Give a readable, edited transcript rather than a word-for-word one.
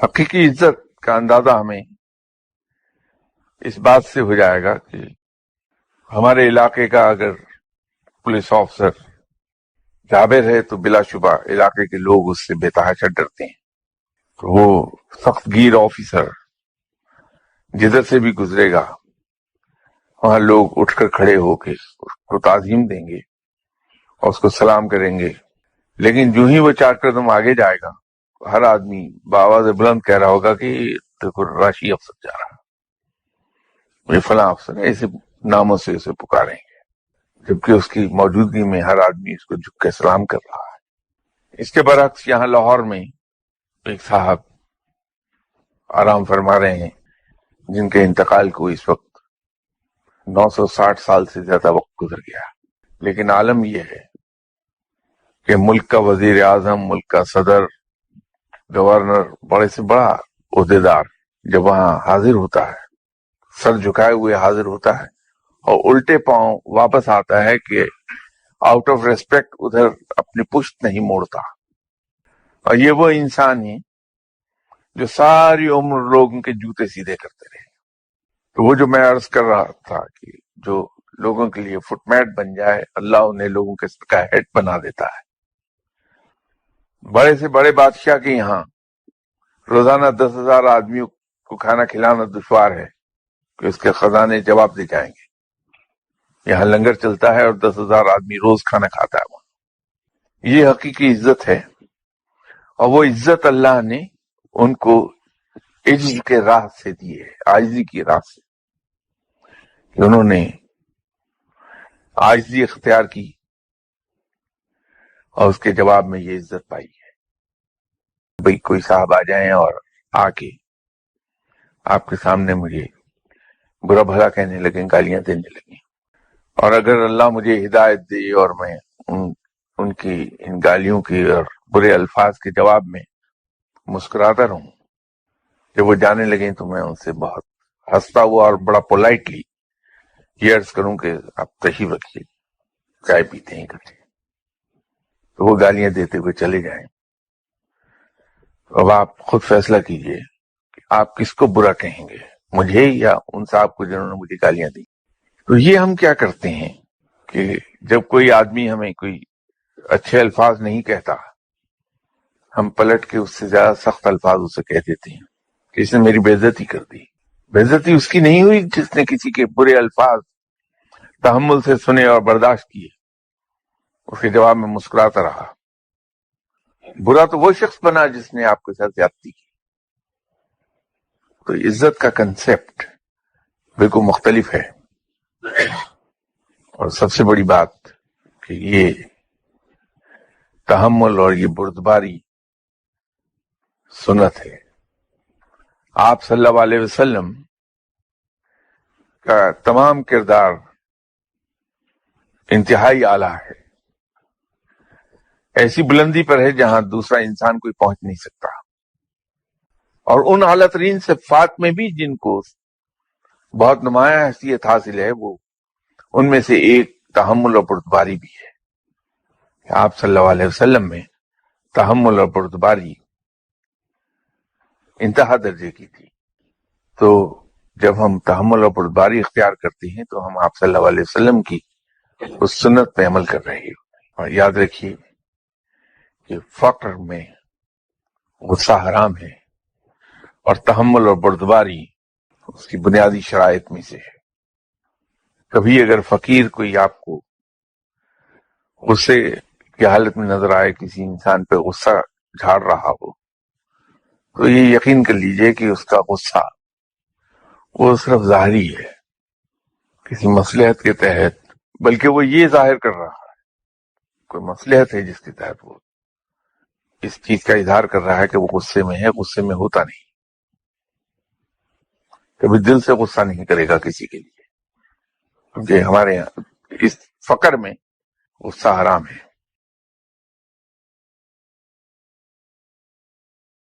حقیقی عزت کا اندازہ ہمیں اس بات سے ہو جائے گا کہ ہمارے علاقے کا اگر پولیس آفیسر جابر ہے تو بلا شبہ علاقے کے لوگ اس سے بے تحاشا ڈرتے ہیں. تو وہ سخت گیر آفیسر جدھر سے بھی گزرے گا وہاں لوگ اٹھ کر کھڑے ہو کے اس کو تعظیم دیں گے اور اس کو سلام کریں گے. لیکن جو ہی وہ 4 قدم آگے جائے گا ہر آدمی بآواز بلند کہہ رہا ہوگا کہ دیکھو راشی افسر جا رہا، یہ فلاں افسر ہے، ایسے ناموں سے اسے پکاریں گے، جبکہ اس کی موجودگی میں ہر آدمی اس کو جھک کے سلام کر رہا ہے. اس کے برعکس یہاں لاہور میں ایک صاحب آرام فرما رہے ہیں جن کے انتقال کو اس وقت 960 سال سے زیادہ وقت گزر گیا، لیکن عالم یہ ہے کہ ملک کا وزیر اعظم، ملک کا صدر، گورنر، بڑے سے بڑا عہدیدار جب وہاں حاضر ہوتا ہے سر جھکائے ہوئے حاضر ہوتا ہے اور الٹے پاؤں واپس آتا ہے کہ آؤٹ آف ریسپیکٹ ادھر اپنی پشت نہیں موڑتا. اور یہ وہ انسان ہے جو ساری عمر لوگوں کے جوتے سیدھے کرتے رہے. تو وہ جو میں عرض کر رہا تھا کہ جو لوگوں کے لیے فٹ میٹ بن جائے اللہ انہیں لوگوں کے سر کا ہیڈ بنا دیتا ہے. بڑے سے بڑے بادشاہ کے یہاں روزانہ 10,000 آدمیوں کو کھانا کھلانا دشوار ہے کہ اس کے خزانے جواب دے جائیں گے. یہاں لنگر چلتا ہے اور 10,000 آدمی روز کھانا کھاتا ہے وہاں. یہ حقیقی عزت ہے، اور وہ عزت اللہ نے ان کو عجز کے راہ سے دی ہے، عاجزی کی راہ سے، کہ انہوں نے عاجزی اختیار کی اور اس کے جواب میں یہ عزت پائی ہے. بھئی کوئی صاحب آ جائیں اور آ کے آپ کے سامنے مجھے برا بھلا کہنے لگیں، گالیاں دینے لگیں، اور اگر اللہ مجھے ہدایت دے اور میں ان کی ان گالیوں کی اور برے الفاظ کے جواب میں مسکراتا رہوں، جب وہ جانے لگیں تو میں ان سے بہت ہنستا ہوا اور بڑا پولائٹلی یہ عرض کروں کہ آپ تشریف رکھیے، چائے پیتے ہیں اکٹھے. تو وہ گالیاں دیتے ہوئے چلے جائیں. اب آپ خود فیصلہ کیجئے کہ آپ کس کو برا کہیں گے، مجھے یا ان صاحب کو جنہوں نے مجھے گالیاں دی. تو یہ ہم کیا کرتے ہیں کہ جب کوئی آدمی ہمیں کوئی اچھے الفاظ نہیں کہتا، ہم پلٹ کے اس سے زیادہ سخت الفاظ اسے کہہ دیتے ہیں کہ اس نے میری بے عزتی کر دی. بے عزتی اس کی نہیں ہوئی جس نے کسی کے برے الفاظ تحمل سے سنے اور برداشت کیے، اس کے جواب میں مسکراتا رہا. برا تو وہ شخص بنا جس نے آپ کے ساتھ زیادتی کی. تو عزت کا کنسپٹ بالکل مختلف ہے. اور سب سے بڑی بات کہ یہ تحمل اور یہ بردباری سنت ہے. آپ صلی اللہ علیہ وسلم کا تمام کردار انتہائی اعلیٰ ہے، ایسی بلندی پر ہے جہاں دوسرا انسان کوئی پہنچ نہیں سکتا. اور ان اعلیٰ ترین صفات میں بھی جن کو بہت نمایاں حیثیت حاصل ہے، وہ ان میں سے ایک تحمل اور بردباری بھی ہے. آپ صلی اللہ علیہ وسلم میں تحمل اور بردباری انتہا درجے کی تھی. تو جب ہم تحمل اور بردباری اختیار کرتے ہیں تو ہم آپ صلی اللہ علیہ وسلم کی اس سنت پہ عمل کر رہے ہیں. اور یاد رکھیے کہ فقر میں غصہ حرام ہے اور تحمل اور بردباری اس کی بنیادی شرائط میں سے ہے. کبھی اگر فقیر کوئی آپ کو غصے کی حالت میں نظر آئے، کسی انسان پہ غصہ جھاڑ رہا ہو، تو یہ یقین کر لیجئے کہ اس کا غصہ وہ صرف ظاہری ہے، کسی مصلحت کے تحت، بلکہ وہ یہ ظاہر کر رہا ہے کوئی مصلحت ہے جس کے تحت وہ اس چیز کا اظہار کر رہا ہے کہ وہ غصے میں ہے. غصے میں ہوتا نہیں، کبھی دل سے غصہ نہیں کرے گا کسی کے لیے، کیونکہ ہمارے یہاں اس فقر میں غصہ حرام ہے.